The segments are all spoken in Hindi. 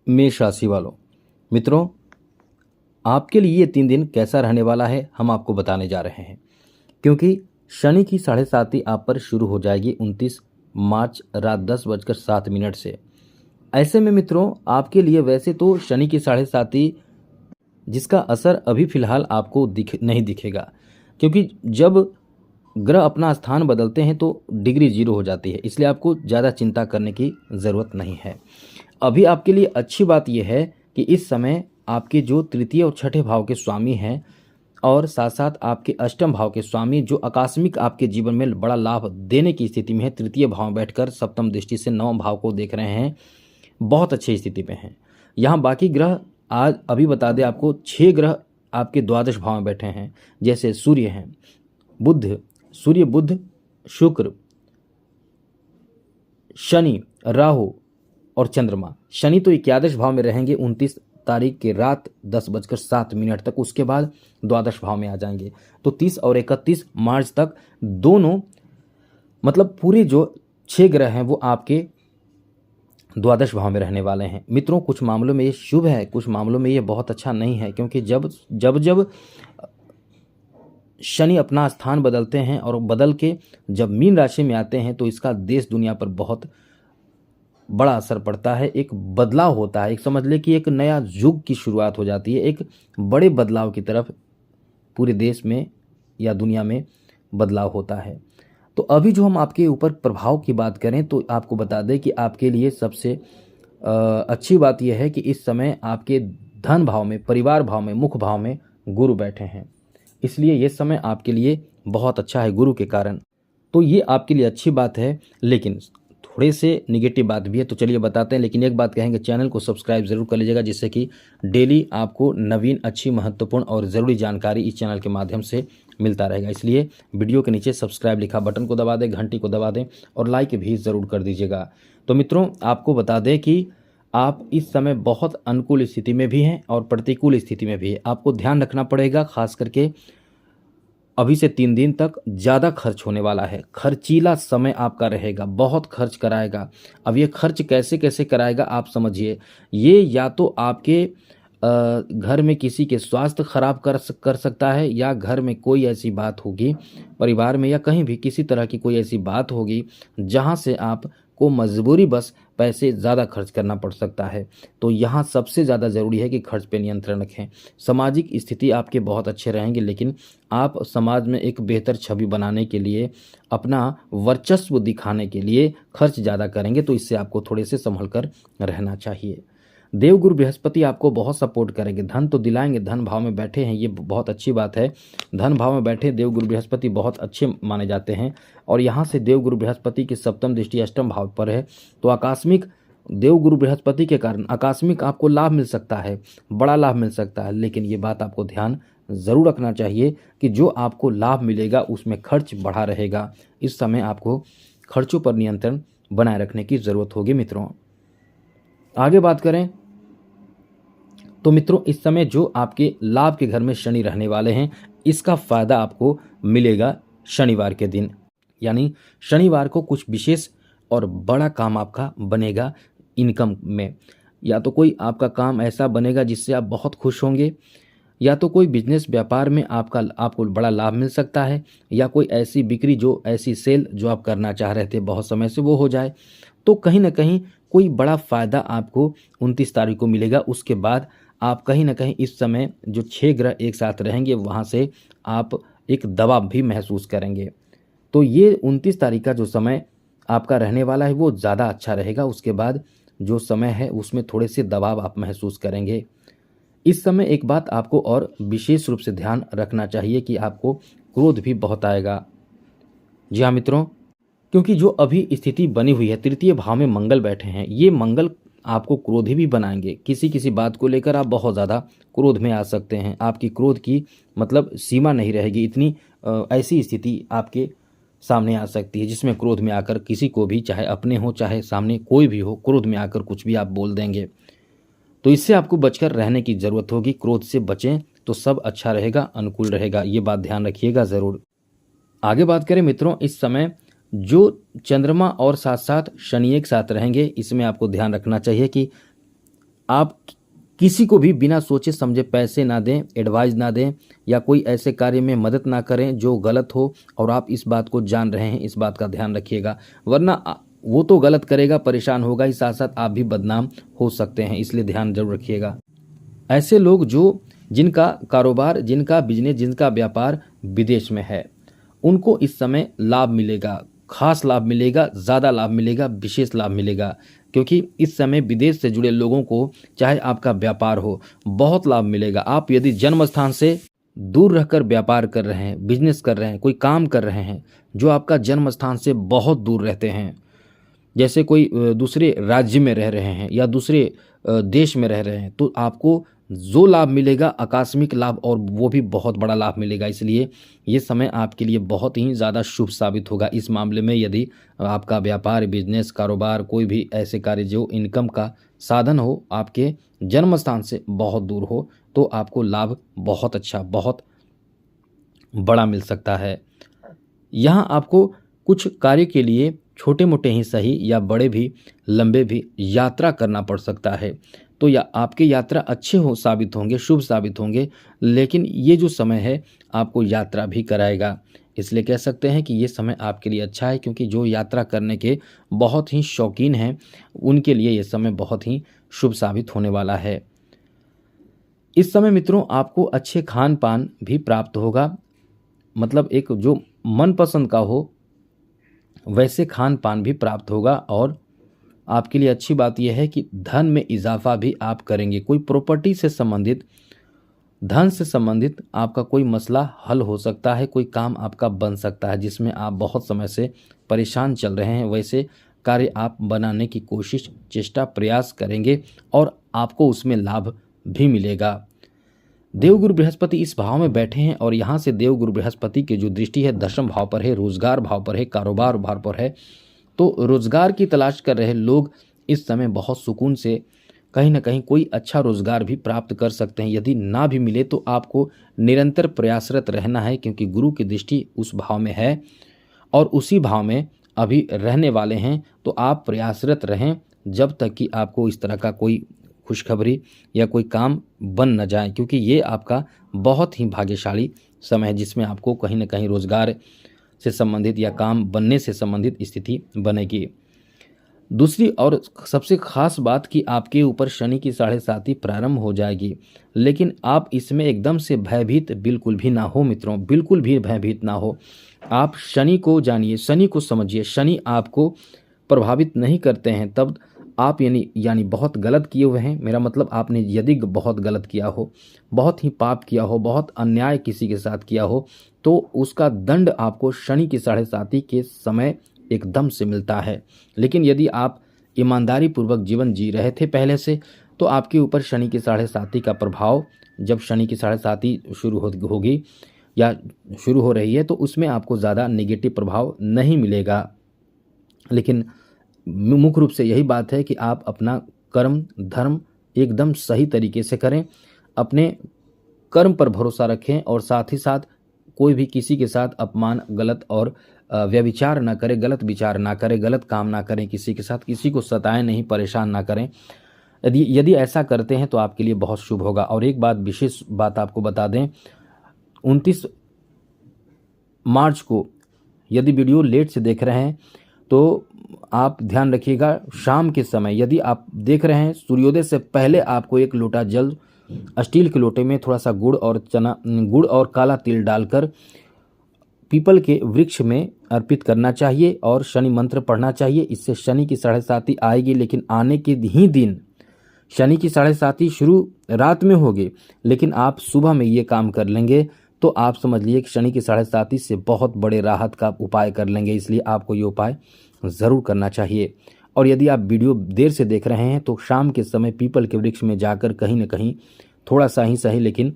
मेष राशि वालों, मित्रों, आपके लिए ये 3 दिन कैसा रहने वाला है हम आपको बताने जा रहे हैं। क्योंकि शनि की 7:30 आप पर शुरू हो जाएगी 29 मार्च रात 10:07 से। ऐसे में मित्रों, आपके लिए वैसे तो शनि की 7:30 जिसका असर अभी फिलहाल आपको नहीं दिखेगा, क्योंकि जब ग्रह अपना स्थान बदलते हैं तो डिग्री 0 हो जाती है, इसलिए आपको ज़्यादा चिंता करने की ज़रूरत नहीं है। अभी आपके लिए अच्छी बात यह है कि इस समय आपके जो तृतीय और छठे भाव के स्वामी हैं और साथ साथ आपके अष्टम भाव के स्वामी जो आकस्मिक आपके जीवन में बड़ा लाभ देने की स्थिति में है, तृतीय भाव में बैठकर सप्तम दृष्टि से नवम भाव को देख रहे हैं, बहुत अच्छी स्थिति में हैं। यहाँ बाकी ग्रह आज अभी बता दें आपको, 6 ग्रह आपके द्वादश भाव में बैठे हैं, जैसे सूर्य हैं, सूर्य बुध शुक्र शनि राहु और चंद्रमा। शनि तो एकादश भाव में रहेंगे 29 तारीख के रात 10:07 तक, उसके बाद द्वादश भाव में आ जाएंगे। तो 30 और 31 मार्च तक दोनों मतलब पूरे जो 6 ग्रह हैं वो आपके द्वादश भाव में रहने वाले हैं। मित्रों, कुछ मामलों में ये शुभ है, कुछ मामलों में ये बहुत अच्छा नहीं है, क्योंकि जब जब जब शनि अपना स्थान बदलते हैं और बदल के जब मीन राशि में आते हैं तो इसका देश दुनिया पर बहुत बड़ा असर पड़ता है, एक बदलाव होता है, एक समझ ले कि एक नया युग की शुरुआत हो जाती है, एक बड़े बदलाव की तरफ पूरे देश में या दुनिया में बदलाव होता है। तो अभी जो हम आपके ऊपर प्रभाव की बात करें तो आपको बता दें कि आपके लिए सबसे अच्छी बात यह है कि इस समय आपके धन भाव में, परिवार भाव में, मुख्य भाव में गुरु बैठे हैं, इसलिए ये समय आपके लिए बहुत अच्छा है गुरु के कारण। तो ये आपके लिए अच्छी बात है, लेकिन थोड़े से निगेटिव बात भी है, तो चलिए बताते हैं। लेकिन एक बात कहेंगे, चैनल को सब्सक्राइब जरूर कर लीजिएगा, जिससे कि डेली आपको नवीन, अच्छी, महत्वपूर्ण और ज़रूरी जानकारी इस चैनल के माध्यम से मिलता रहेगा। इसलिए वीडियो के नीचे सब्सक्राइब लिखा बटन को दबा दें, घंटी को दबा दें और लाइक भी ज़रूर कर दीजिएगा। तो मित्रों, आपको बता दें कि आप इस समय बहुत अनुकूल स्थिति में भी हैं और प्रतिकूल स्थिति में भी है। आपको ध्यान रखना पड़ेगा, खास करके अभी से 3 दिन तक ज़्यादा खर्च होने वाला है, खर्चीला समय आपका रहेगा, बहुत खर्च कराएगा। अब ये खर्च कैसे कैसे कराएगा आप समझिए, ये या तो आपके घर में किसी के स्वास्थ्य खराब कर सकता है, या घर में कोई ऐसी बात होगी, परिवार में या कहीं भी किसी तरह की कोई ऐसी बात होगी जहां से आपको मजबूरी बस पैसे ज़्यादा खर्च करना पड़ सकता है। तो यहाँ सबसे ज़्यादा ज़रूरी है कि खर्च पे नियंत्रण रखें। सामाजिक स्थिति आपके बहुत अच्छे रहेंगे, लेकिन आप समाज में एक बेहतर छवि बनाने के लिए, अपना वर्चस्व दिखाने के लिए खर्च ज़्यादा करेंगे, तो इससे आपको थोड़े से संभल कर रहना चाहिए। देवगुरु बृहस्पति आपको बहुत सपोर्ट करेंगे, धन तो दिलाएंगे, धन भाव में बैठे हैं, ये बहुत अच्छी बात है। धन भाव में बैठे देवगुरु बृहस्पति बहुत अच्छे माने जाते हैं, और यहाँ से देवगुरु बृहस्पति की सप्तम दृष्टि अष्टम भाव पर है, तो आकस्मिक देवगुरु बृहस्पति के कारण आकस्मिक आपको लाभ मिल सकता है, बड़ा लाभ मिल सकता है। लेकिन ये बात आपको ध्यान ज़रूर रखना चाहिए कि जो आपको लाभ मिलेगा उसमें खर्च बढ़ा रहेगा। इस समय आपको खर्चों पर नियंत्रण बनाए रखने की ज़रूरत होगी। मित्रों, आगे बात करें तो मित्रों, इस समय जो आपके लाभ के घर में शनि रहने वाले हैं, इसका फायदा आपको मिलेगा शनिवार के दिन। यानी शनिवार को कुछ विशेष और बड़ा काम आपका बनेगा इनकम में, या तो कोई आपका काम ऐसा बनेगा जिससे आप बहुत खुश होंगे, या तो कोई बिजनेस व्यापार में आपको बड़ा लाभ मिल सकता है, या कोई ऐसी बिक्री, जो ऐसी सेल जो आप करना चाह रहे थे बहुत समय से, वो हो जाए। तो कहीं ना कहीं कोई बड़ा फ़ायदा आपको 29 तारीख को मिलेगा। उसके बाद आप कहीं ना कहीं इस समय जो 6 ग्रह एक साथ रहेंगे, वहाँ से आप एक दबाव भी महसूस करेंगे। तो ये 29 तारीख का जो समय आपका रहने वाला है वो ज़्यादा अच्छा रहेगा। उसके बाद जो समय है उसमें थोड़े से दबाव आप महसूस करेंगे। इस समय एक बात आपको और विशेष रूप से ध्यान रखना चाहिए कि आपको क्रोध भी बहुत आएगा। जी हाँ मित्रों, क्योंकि जो अभी स्थिति बनी हुई है, तृतीय भाव में मंगल बैठे हैं, ये मंगल आपको क्रोधी भी बनाएंगे। किसी किसी बात को लेकर आप बहुत ज़्यादा क्रोध में आ सकते हैं, आपकी क्रोध की मतलब सीमा नहीं रहेगी। इतनी ऐसी स्थिति आपके सामने आ सकती है जिसमें क्रोध में आकर किसी को भी, चाहे अपने हो चाहे सामने कोई भी हो, क्रोध में आकर कुछ भी आप बोल देंगे। तो इससे आपको बचकर रहने की ज़रूरत होगी। क्रोध से बचें तो सब अच्छा रहेगा, अनुकूल रहेगा, ये बात ध्यान रखिएगा ज़रूर। आगे बात करें मित्रों, इस समय जो चंद्रमा और साथ साथ शनि एक साथ रहेंगे, इसमें आपको ध्यान रखना चाहिए कि आप किसी को भी बिना सोचे समझे पैसे ना दें, एडवाइस ना दें या कोई ऐसे कार्य में मदद ना करें जो गलत हो और आप इस बात को जान रहे हैं, इस बात का ध्यान रखिएगा। वरना वो तो गलत करेगा, परेशान होगा ही, साथ साथ आप भी बदनाम हो सकते हैं, इसलिए ध्यान जरूर रखिएगा। ऐसे लोग जिनका कारोबार, जिनका बिजनेस, जिनका व्यापार विदेश में है, उनको इस समय लाभ मिलेगा, खास लाभ मिलेगा, ज़्यादा लाभ मिलेगा, विशेष लाभ मिलेगा, क्योंकि इस समय विदेश से जुड़े लोगों को, चाहे आपका व्यापार हो, बहुत लाभ मिलेगा। आप यदि जन्म स्थान से दूर रहकर व्यापार कर रहे हैं, बिजनेस कर रहे हैं, कोई काम कर रहे हैं जो आपका जन्म स्थान से बहुत दूर रहते हैं, जैसे कोई दूसरे राज्य में रह रहे हैं या दूसरे देश में रह रहे हैं, तो आपको जो लाभ मिलेगा आकस्मिक लाभ, और वो भी बहुत बड़ा लाभ मिलेगा। इसलिए ये समय आपके लिए बहुत ही ज़्यादा शुभ साबित होगा इस मामले में। यदि आपका व्यापार, बिजनेस, कारोबार, कोई भी ऐसे कार्य जो इनकम का साधन हो, आपके जन्म स्थान से बहुत दूर हो, तो आपको लाभ बहुत अच्छा, बहुत बड़ा मिल सकता है। यहाँ आपको कुछ कार्य के लिए छोटे मोटे ही सही या बड़े भी, लंबे भी यात्रा करना पड़ सकता है, तो या आपके यात्रा अच्छे साबित होंगे, शुभ साबित होंगे, लेकिन ये जो समय है आपको यात्रा भी कराएगा। इसलिए कह सकते हैं कि ये समय आपके लिए अच्छा है, क्योंकि जो यात्रा करने के बहुत ही शौकीन हैं उनके लिए ये समय बहुत ही शुभ साबित होने वाला है। इस समय मित्रों आपको अच्छे खान पान भी प्राप्त होगा, मतलब एक जो मनपसंद का हो वैसे खान पान भी प्राप्त होगा। और आपके लिए अच्छी बात यह है कि धन में इजाफा भी आप करेंगे। कोई प्रॉपर्टी से संबंधित, धन से संबंधित आपका कोई मसला हल हो सकता है, कोई काम आपका बन सकता है जिसमें आप बहुत समय से परेशान चल रहे हैं, वैसे कार्य आप बनाने की कोशिश, चेष्टा, प्रयास करेंगे और आपको उसमें लाभ भी मिलेगा। देवगुरु बृहस्पति इस भाव में बैठे हैं और यहाँ से देवगुरु बृहस्पति की जो दृष्टि है दशम भाव पर है, रोजगार भाव पर है, कारोबार भाव पर है। तो रोजगार की तलाश कर रहे लोग इस समय बहुत सुकून से कहीं ना कहीं कोई अच्छा रोजगार भी प्राप्त कर सकते हैं। यदि ना भी मिले तो आपको निरंतर प्रयासरत रहना है, क्योंकि गुरु की दृष्टि उस भाव में है और उसी भाव में अभी रहने वाले हैं। तो आप प्रयासरत रहें जब तक कि आपको इस तरह का कोई खुशखबरी या कोई काम बन न जाए, क्योंकि ये आपका बहुत ही भाग्यशाली समय है जिसमें आपको कहीं ना कहीं रोजगार से संबंधित या काम बनने से संबंधित स्थिति बनेगी। दूसरी और सबसे खास बात कि आपके ऊपर शनि की 7.5 प्रारंभ हो जाएगी, लेकिन आप इसमें एकदम से भयभीत बिल्कुल भी ना हो मित्रों, बिल्कुल भी भयभीत ना हो। आप शनि को जानिए, शनि को समझिए। शनि आपको प्रभावित नहीं करते हैं तब आप यानी बहुत गलत किए हुए हैं। मेरा मतलब आपने यदि बहुत गलत किया हो, बहुत ही पाप किया हो, बहुत अन्याय किसी के साथ किया हो, तो उसका दंड आपको शनि की 7.5 के समय एकदम से मिलता है। लेकिन यदि आप ईमानदारी पूर्वक जीवन जी रहे थे पहले से, तो आपके ऊपर शनि की 7.5 का प्रभाव, जब शनि की 7.5 शुरू होगी या शुरू हो रही है, तो उसमें आपको ज़्यादा नेगेटिव प्रभाव नहीं मिलेगा। लेकिन मुख्य रूप से यही बात है कि आप अपना कर्म धर्म एकदम सही तरीके से करें, अपने कर्म पर भरोसा रखें और साथ ही साथ कोई भी किसी के साथ अपमान, गलत और व्यभिचार ना करें, गलत विचार ना करें, गलत काम ना करें किसी के साथ, किसी को सताएं नहीं, परेशान ना करें। यदि ऐसा करते हैं तो आपके लिए बहुत शुभ होगा। और एक बात, विशेष बात आपको बता दें, 29 मार्च को यदि वीडियो लेट से देख रहे हैं तो आप ध्यान रखिएगा, शाम के समय यदि आप देख रहे हैं सूर्योदय से पहले आपको 1 लोटा जल स्टील के लोटे में थोड़ा सा गुड़ और काला तिल डालकर पीपल के वृक्ष में अर्पित करना चाहिए और शनि मंत्र पढ़ना चाहिए। इससे शनि की 7.5 आएगी, लेकिन आने के ही दिन शनि की 7.5 शुरू रात में होगी, लेकिन आप सुबह में ये काम कर लेंगे तो आप समझ लीजिए कि शनि की 7.5 से बहुत बड़े राहत का उपाय कर लेंगे। इसलिए आपको ये उपाय ज़रूर करना चाहिए। और यदि आप वीडियो देर से देख रहे हैं तो शाम के समय पीपल के वृक्ष में जाकर कहीं न कहीं थोड़ा सा ही सही, लेकिन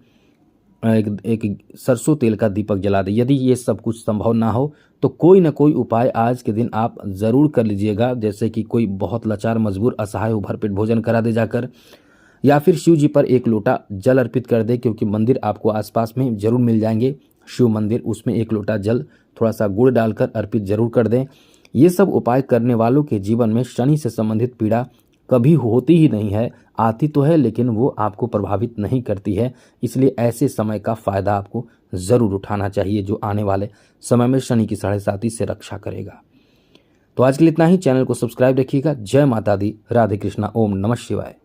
एक सरसों तेल का दीपक जला दें। यदि ये सब कुछ संभव ना हो तो कोई ना कोई उपाय आज के दिन आप ज़रूर कर लीजिएगा, जैसे कि कोई बहुत लाचार, मजबूर, असहाय भरपेट भोजन करा दे जाकर, या फिर शिव जी पर 1 लोटा जल अर्पित कर दे, क्योंकि मंदिर आपको आसपास में जरूर मिल जाएंगे शिव मंदिर, उसमें 1 लोटा जल थोड़ा सा गुड़ डालकर अर्पित जरूर कर दें। ये सब उपाय करने वालों के जीवन में शनि से संबंधित पीड़ा कभी होती ही नहीं है, आती तो है लेकिन वो आपको प्रभावित नहीं करती है। इसलिए ऐसे समय का फ़ायदा आपको ज़रूर उठाना चाहिए, जो आने वाले समय में शनि की 7.5 से रक्षा करेगा। तो आज के लिए इतना ही। चैनल को सब्सक्राइब रखिएगा। जय माता दी, राधे कृष्णा, ओम नमः शिवाय।